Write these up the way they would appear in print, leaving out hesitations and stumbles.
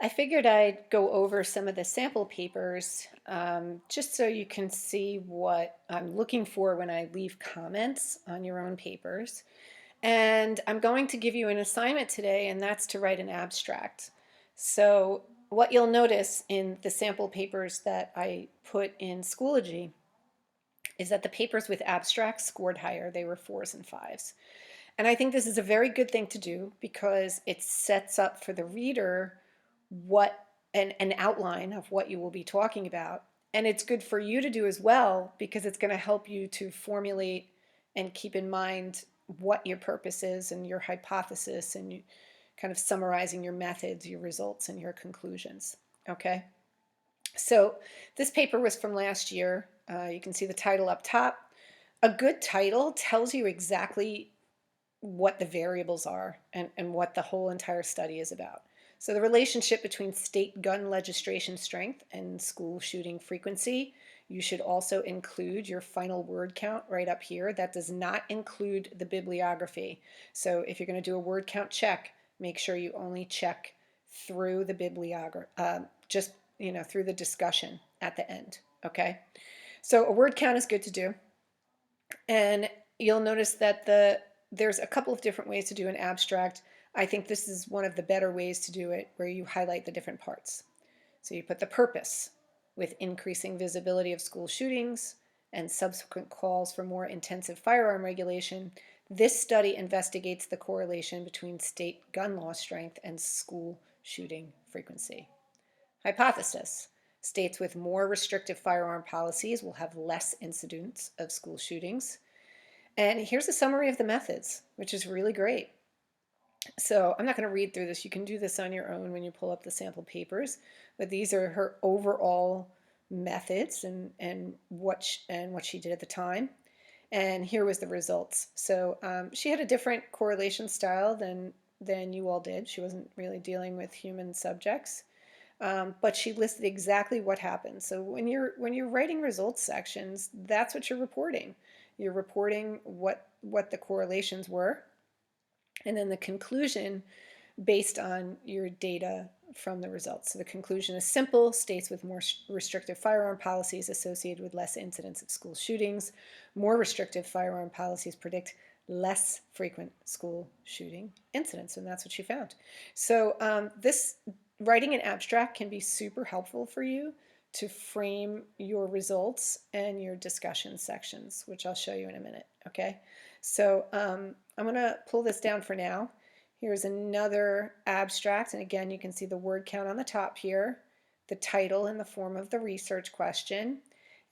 I figured I'd go over some of the sample papers just so you can see what I'm looking for when I leave comments on your own papers. And I'm going to give you an assignment today, and that's to write an abstract. So, what you'll notice in the sample papers that I put in Schoology is that the papers with abstracts scored higher. They were fours and fives. And I think this is a very good thing to do because it sets up for the reader what an outline of what you will be talking about. And it's good for you to do as well because it's going to help you to formulate and keep in mind what your purpose is and your hypothesis and you kind of summarizing your methods, your results, and your conclusions. Okay? So this paper was from last year. You can see the title up top. A good title tells you exactly what the variables are and what the whole entire study is about. So the relationship between state gun legislation strength and school shooting frequency. You should also include your final word count right up here. That does not include the bibliography. So if you're going to do a word count check, make sure you only check through the bibliography, just through the discussion at the end. Okay. So a word count is good to do. And you'll notice that there's a couple of different ways to do an abstract. I think this is one of the better ways to do it, where you highlight the different parts. So you put the purpose with increasing visibility of school shootings and subsequent calls for more intensive firearm regulation. This study investigates the correlation between state gun law strength and school shooting frequency. Hypothesis. States with more restrictive firearm policies will have less incidents of school shootings. And here's a summary of the methods, which is really great. So I'm not going to read through this. You can do this on your own when you pull up the sample papers. But these are her overall methods and what she did at the time. And here was the results. So she had a different correlation style than you all did. She wasn't really dealing with human subjects. But she listed exactly what happened. So when you're writing results sections, that's what you're reporting. You're reporting what the correlations were, and then the conclusion based on your data from the results. So the conclusion is simple: states with more restrictive firearm policies associated with less incidents of school shootings. More restrictive firearm policies predict less frequent school shooting incidents, and that's what she found. So this writing an abstract can be super helpful for you to frame your results and your discussion sections, which I'll show you in a minute. Okay, so I'm going to pull this down for now. Here's another abstract, and again, you can see the word count on the top here, the title in the form of the research question,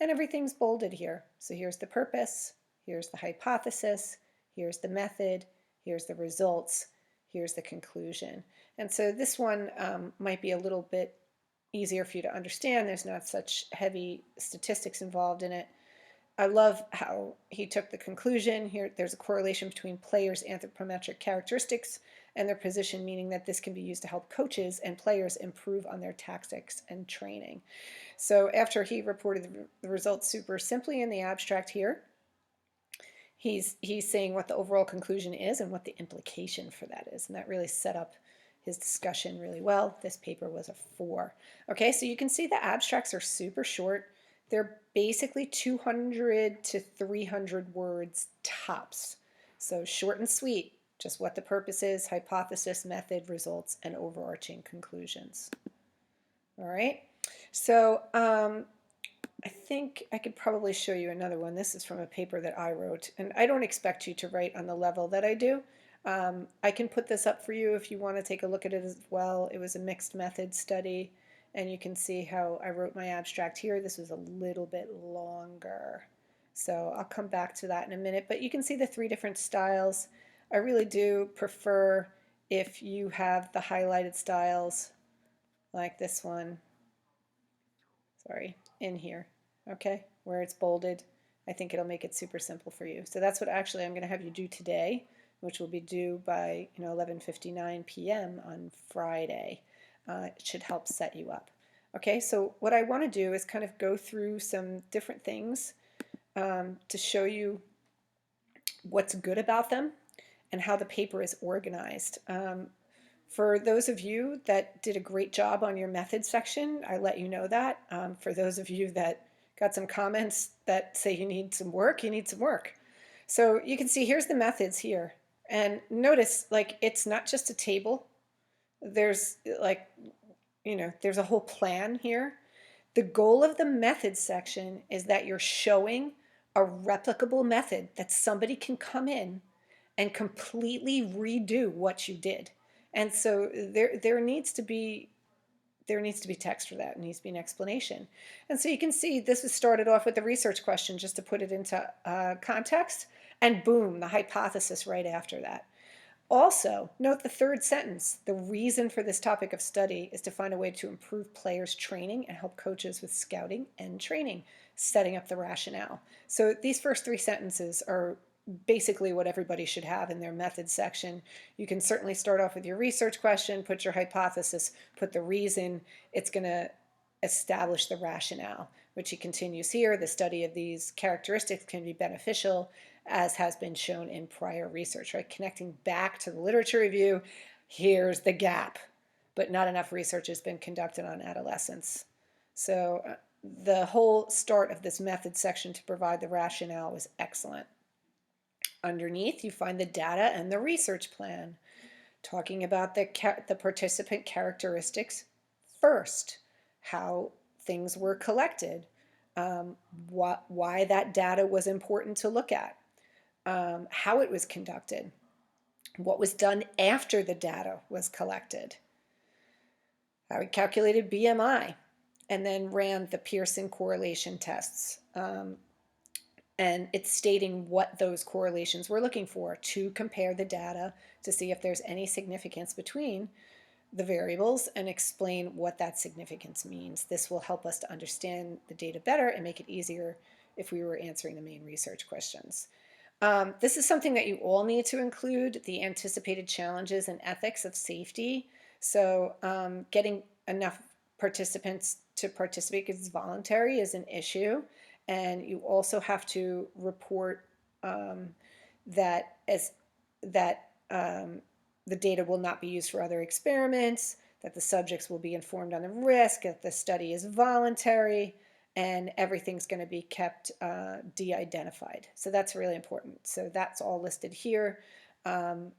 and everything's bolded here. So here's the purpose, here's the hypothesis, here's the method, here's the results, here's the conclusion. And so this one might be a little bit easier for you to understand. There's not such heavy statistics involved in it. I love how he took the conclusion. Here, there's a correlation between players' anthropometric characteristics and their position, meaning that this can be used to help coaches and players improve on their tactics and training. So after he reported the results super simply in the abstract here, he's saying what the overall conclusion is and what the implication for that is. And that really set up his discussion really well. This paper was a 4. Okay, so you can see the abstracts are super short. They're basically 200 to 300 words tops. So short and sweet, just what the purpose is, hypothesis, method, results, and overarching conclusions. All right, so I think I could probably show you another one. This is from a paper that I wrote, and I don't expect you to write on the level that I do. I can put this up for you if you want to take a look at it as well. It was a mixed method study, and you can see how I wrote my abstract here. This was a little bit longer, so I'll come back to that in a minute. But you can see the 3 different styles. I really do prefer if you have the highlighted styles like this one, sorry, in here, okay, where it's bolded. I think it'll make it super simple for you. So that's what actually I'm going to have you do today, which will be due by 11:59 p.m. on Friday. It should help set you up. Okay, so what I want to do is kind of go through some different things to show you what's good about them and how the paper is organized. For those of you that did a great job on your method section, I let you know that. For those of you that got some comments that say you need some work, you need some work. So you can see here's the methods here. And notice, like, it's not just a table. There's like, there's a whole plan here. The goal of the methods section is that you're showing a replicable method that somebody can come in and completely redo what you did. And so there needs to be text for that. It needs to be an explanation. And so you can see this was started off with a research question just to put it into context, and boom, the hypothesis right after that. Also, note the third sentence. The reason for this topic of study is to find a way to improve players' training and help coaches with scouting and training, setting up the rationale. So these first three sentences are basically what everybody should have in their methods section. You can certainly start off with your research question, put your hypothesis, put the reason. It's going to establish the rationale, which he continues here. The study of these characteristics can be beneficial, as has been shown in prior research, right? Connecting back to the literature review, here's the gap, but not enough research has been conducted on adolescents. So the whole start of this method section to provide the rationale was excellent. Underneath, you find the data and the research plan, talking about the participant characteristics first, how things were collected, why that data was important to look at, how it was conducted, what was done after the data was collected, how we calculated BMI, and then ran the Pearson correlation tests. And it's stating what those correlations we're looking for to compare the data to see if there's any significance between the variables and explain what that significance means. This will help us to understand the data better and make it easier if we were answering the main research questions. This is something that you all need to include, the anticipated challenges and ethics of safety. So getting enough participants to participate because it's voluntary is an issue. And you also have to report that the data will not be used for other experiments, that the subjects will be informed on the risk, that the study is voluntary, and everything's going to be kept de-identified. So that's really important. So that's all listed here. And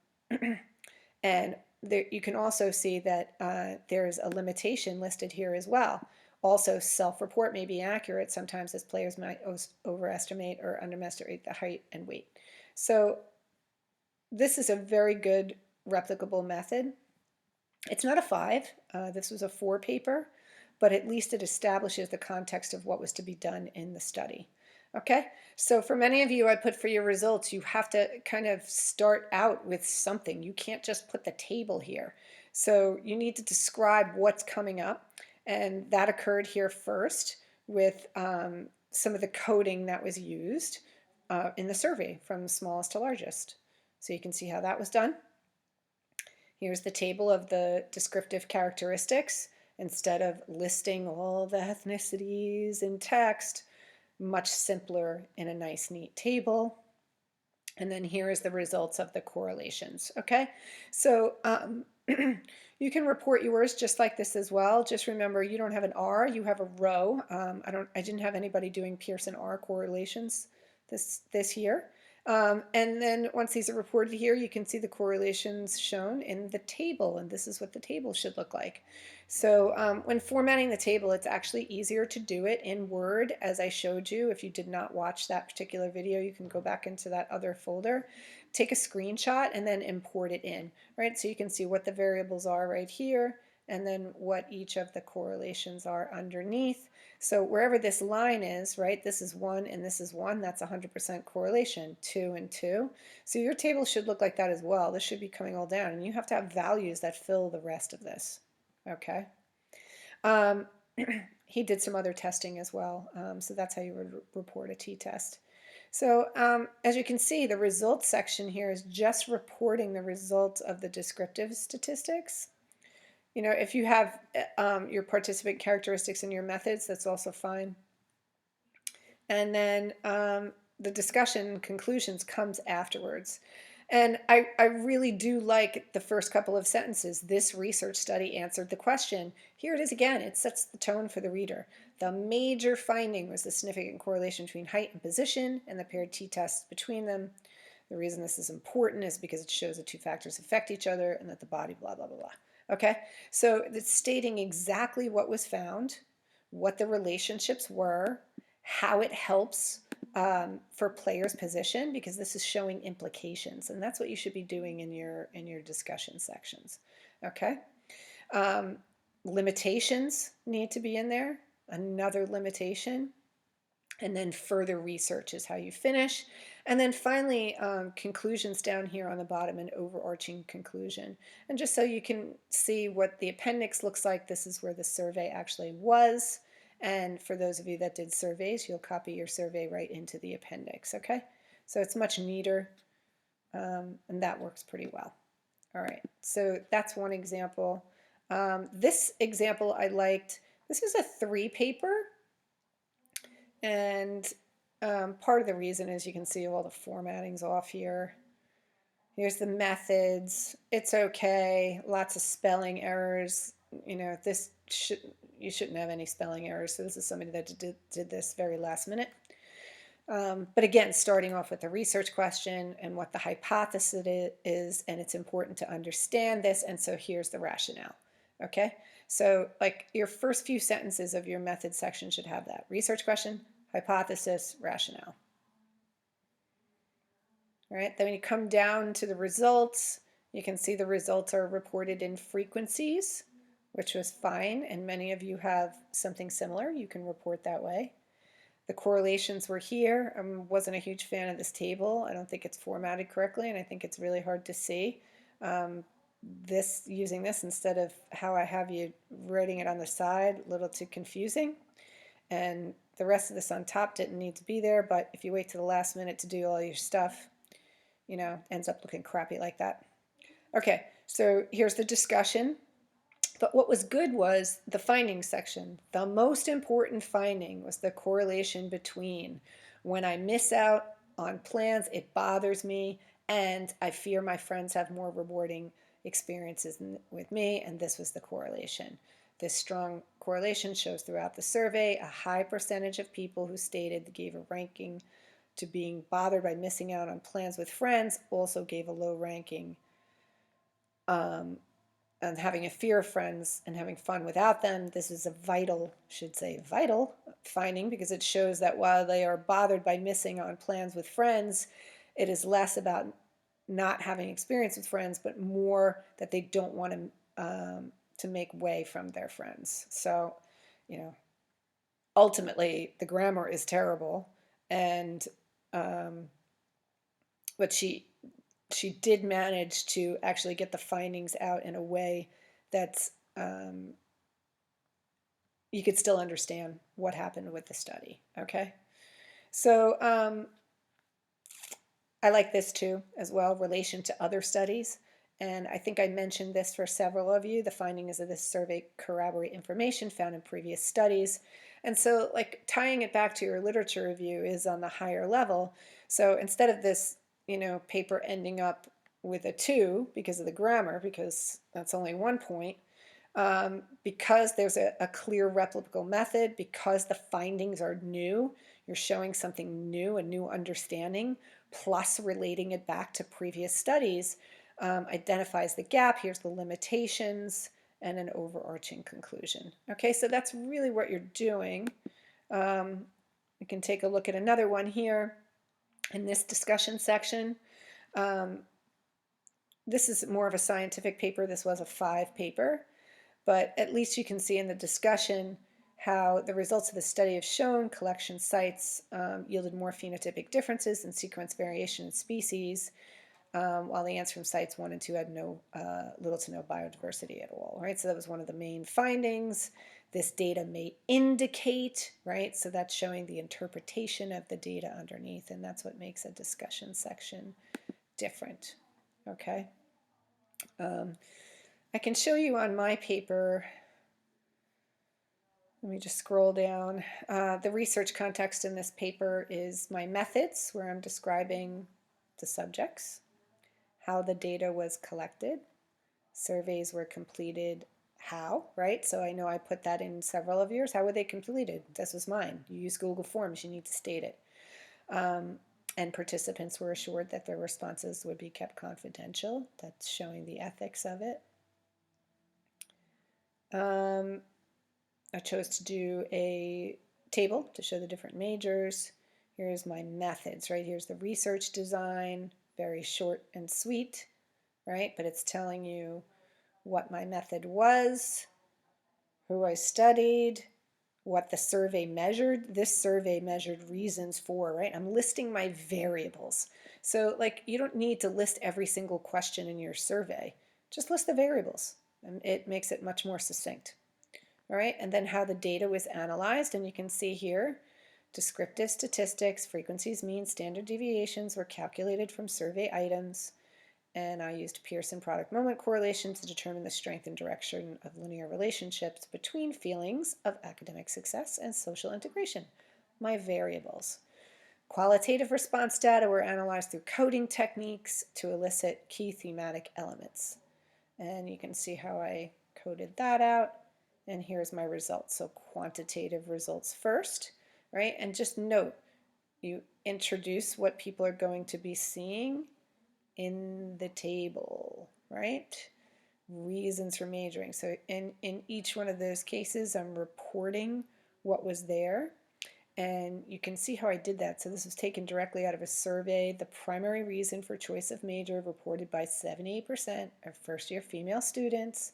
there, you can also see that there's a limitation listed here as well. Also, self-report may be accurate sometimes as players might overestimate or underestimate the height and weight. So this is a very good replicable method. It's not a 5. This was a 4 paper, but at least it establishes the context of what was to be done in the study. Okay, so for many of you, I put for your results, you have to kind of start out with something. You can't just put the table here. So you need to describe what's coming up. And that occurred here first with some of the coding that was used in the survey from smallest to largest. So you can see how that was done. Here's the table of the descriptive characteristics. Instead of listing all the ethnicities in text, much simpler in a nice, neat table. And then here is the results of the correlations. Okay, so you can report yours just like this as well. Just remember, you don't have an R, you have a row. I didn't have anybody doing Pearson R correlations this year. And then once these are reported here, you can see the correlations shown in the table, and this is what the table should look like. So when formatting the table, it's actually easier to do it in Word, as I showed you. If you did not watch that particular video, you can go back into that other folder, take a screenshot, and then import it in, right? So you can see what the variables are right here, and then what each of the correlations are underneath. So wherever this line is, right, this is 1 and this is 1, that's 100% correlation, 2 and 2. So your table should look like that as well. This should be coming all down, and you have to have values that fill the rest of this. Okay. He did some other testing as well, so that's how you would report a t-test. So as you can see, the results section here is just reporting the results of the descriptive statistics. You know, if you have your participant characteristics in your methods, that's also fine. And then the discussion conclusions comes afterwards. And I really do like the first couple of sentences. This research study answered the question. Here it is again. It sets the tone for the reader. The major finding was the significant correlation between height and position and the paired t-tests between them. The reason this is important is because it shows that two factors affect each other and that the body blah, blah, blah, blah. Okay, so it's stating exactly what was found, what the relationships were, how it helps for players' position, because this is showing implications, and that's what you should be doing in your discussion sections. Okay, limitations need to be in there. Another limitation, and then further research is how you finish. And then finally, conclusions down here on the bottom, an overarching conclusion. And just so you can see what the appendix looks like, this is where the survey actually was. And for those of you that did surveys, you'll copy your survey right into the appendix, okay? So it's much neater, and that works pretty well. All right, so that's one example. This example I liked. This is a 3 paper, and part of the reason is you can see all the formatting's off here. Here's the methods. It's okay. Lots of spelling errors. You know, you shouldn't have any spelling errors. So this is somebody that did this very last minute. But again, starting off with the research question and what the hypothesis is, and it's important to understand this. And so here's the rationale. Okay, so like your first few sentences of your method section should have that: research question, hypothesis, rationale. All right, then when you come down to the results, you can see the results are reported in frequencies, which was fine, and many of you have something similar. You can report that way. The correlations were here. I wasn't a huge fan of this table. I don't think it's formatted correctly, and I think it's really hard to see. Using this instead of how I have you writing it on the side, a little too confusing. And the rest of this on top didn't need to be there, but if you wait to the last minute to do all your stuff, you know, ends up looking crappy like that. Okay, so here's the discussion. But what was good was the findings section. The most important finding was the correlation between when I miss out on plans, it bothers me, and I fear my friends have more rewarding experiences with me, and this was the correlation. This strong correlation shows throughout the survey. A high percentage of people who stated they gave a ranking to being bothered by missing out on plans with friends also gave a low ranking and having a fear of friends and having fun without them. This is a vital, should say vital, finding, because it shows that while they are bothered by missing on plans with friends, it is less about not having experience with friends, but more that they don't want to make way from their friends. So, you know, ultimately the grammar is terrible, and but she did manage to actually get the findings out in a way that's you could still understand what happened with the study. Okay, so I like this too as well, relation to other studies. And I think I mentioned this for several of you. The findings of this survey corroborate information found in previous studies. And so like tying it back to your literature review is on the higher level. So instead of this, you know, paper ending up with a 2 because of the grammar, because that's only 1 point, because there's a clear replicable method, because the findings are new, you're showing something new, a new understanding, plus relating it back to previous studies, identifies the gap. Here's the limitations and an overarching conclusion. Okay, so that's really what you're doing. We can take a look at another one here in this discussion section. This is more of a scientific paper. This was a 5 paper, but at least you can see in the discussion how the results of the study have shown collection sites yielded more phenotypic differences in sequence variation in species, while the ants from sites 1 and 2 had little to no biodiversity at all, right? So that was one of the main findings. This data may indicate, right? So that's showing the interpretation of the data underneath, and that's what makes a discussion section different, okay? I can show you on my paper. Let me just scroll down. The research context in this paper is my methods, where I'm describing the subjects. how the data was collected. Surveys were completed how, right? So I know I put that in several of yours. How were they completed? This was mine. You use Google Forms, you need to state it. And participants were assured that their responses would be kept confidential. That's showing the ethics of it. I chose to do a table to show the different majors. Here's my methods, right? Here's the research design, very short and sweet, right? But it's telling you what my method was, who I studied, what the survey measured. This survey measured reasons for, right? I'm listing my variables. So like you don't need to list every single question in your survey. Just list the variables and it makes it much more succinct. All right, and then how the data was analyzed, and you can see here, descriptive statistics, frequencies, means, standard deviations were calculated from survey items, and I used Pearson product moment correlation to determine the strength and direction of linear relationships between feelings of academic success and social integration, my variables. Qualitative response data were analyzed through coding techniques to elicit key thematic elements. And you can see how I coded that out. And here's my results. So quantitative results first, right? And just note, you introduce what people are going to be seeing in the table, right? Reasons for majoring. So in each one of those cases, I'm reporting what was there. And you can see how I did that. So this was taken directly out of a survey. The primary reason for choice of major reported by 78% of first-year female students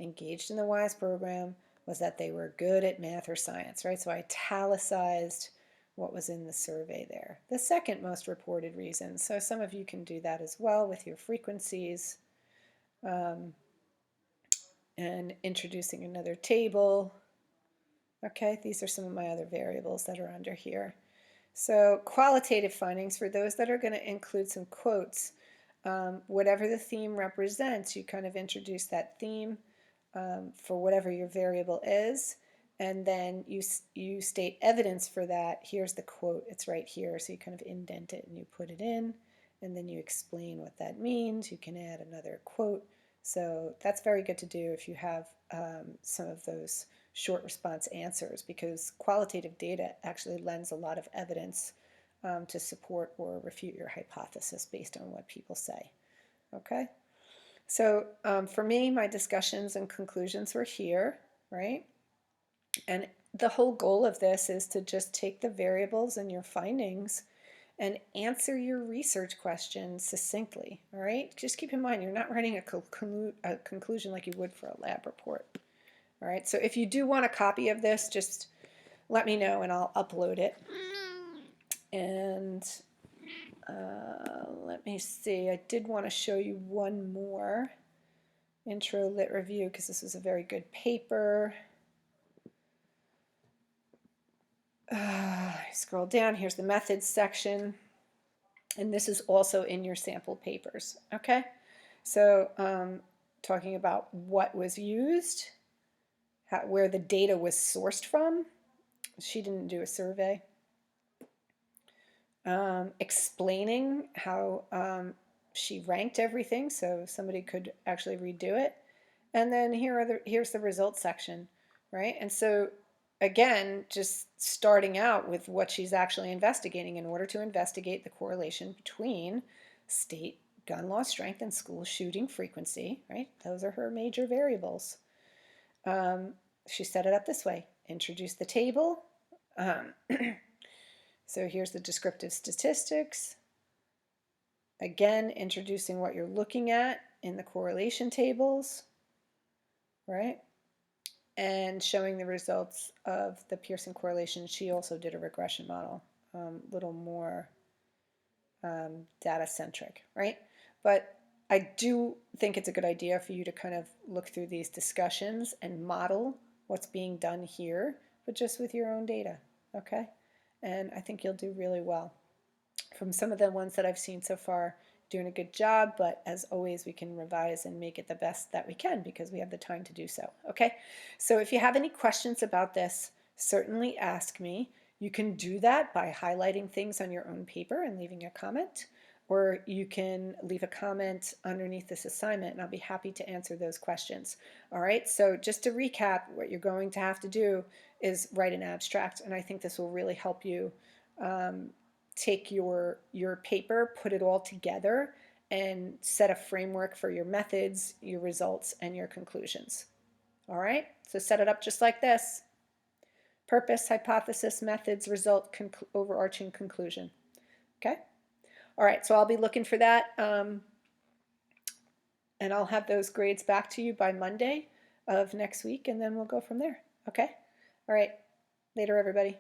engaged in the WISE program was that they were good at math or science, right? So I italicized what was in the survey there. The second most reported reason, so some of you can do that as well with your frequencies, and introducing another table. Okay, these are some of my other variables that are under here. So qualitative findings, for those that are going to include some quotes, whatever the theme represents, you kind of introduce that theme for whatever your variable is, and then you state evidence for that. Here's the quote, it's right here, so you kind of indent it and you put it in, and then you explain what that means. You can add another quote. So that's very good to do if you have some of those short response answers, because qualitative data actually lends a lot of evidence to support or refute your hypothesis based on what people say. Okay? So for me, my discussions and conclusions were here, right? And the whole goal of this is to just take the variables and your findings and answer your research questions succinctly, all right? Just keep in mind, you're not writing a conclusion like you would for a lab report, all right? So if you do want a copy of this, just let me know and I'll upload it. And let me see, I did want to show you one more intro lit review because this is a very good paper. Scroll down, here's the methods section, and this is also in your sample papers, okay? So talking about what was used, where the data was sourced from. She didn't do a survey. Explaining how she ranked everything so somebody could actually redo it. And then here's the results section, right? And so again, just starting out with what she's actually investigating in order to investigate the correlation between state gun law strength and school shooting frequency, right? Those are her major variables. She set it up this way. Introduce the table. So here's the descriptive statistics. Again, introducing what you're looking at in the correlation tables, right? And showing the results of the Pearson correlation. She also did a regression model, a little more data-centric, right? But I do think it's a good idea for you to kind of look through these discussions and model what's being done here, but just with your own data, okay? And I think you'll do really well. From some of the ones that I've seen so far, doing a good job, but as always, we can revise and make it the best that we can because we have the time to do so, okay? So if you have any questions about this, certainly ask me. You can do that by highlighting things on your own paper and leaving a comment. or you can leave a comment underneath this assignment, and I'll be happy to answer those questions. All right, so just to recap, what you're going to have to do is write an abstract, and I think this will really help you take your paper, put it all together, and set a framework for your methods, your results, and your conclusions. All right, so set it up just like this. Purpose, hypothesis, methods, result, overarching conclusion. Okay? All right, so I'll be looking for that, and I'll have those grades back to you by Monday of next week, and then we'll go from there. Okay? All right. Later, everybody.